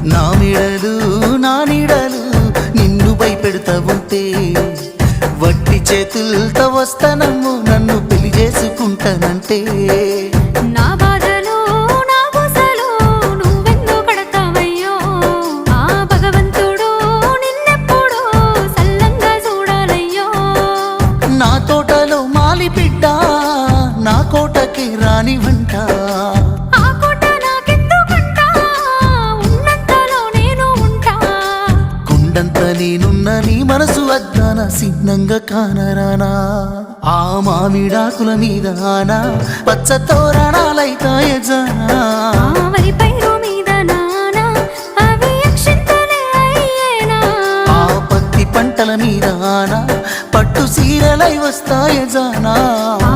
నా మెడలు నా నీడలు నిన్ను భయపెడతా ఉంటే వట్టి చేతులతో వస్తానమ్ము నన్ను పెళ్లి చేసుకుంటానంటే నా బాధలు నా బుసలు నువ్వెందుకు కడతావయ్యో ఆ భగవంతుడు నిన్నెప్పుడు సల్లంగా చూడాలయ్యో నా తోటలో మాలి బిడ్డ నా కోటకి రాని వంట ఆ కోట నాకెందుకంట ఉన్నంతలో నేను ఉంటా కొండంత నేనున్న నీ మనసు అద్దాన సిన్నంగా కానరానా ఆ మామిడాకుల మీద ఆనా పచ్చ తోరణాలైతాయ జానా ఆ వరి పైరు మీద నానా అవి అక్షింతలే అయ్యేనా ఆ పత్తి పంటల మీద ఆనా పట్టు సీరలై వస్తాయ జానా ఆ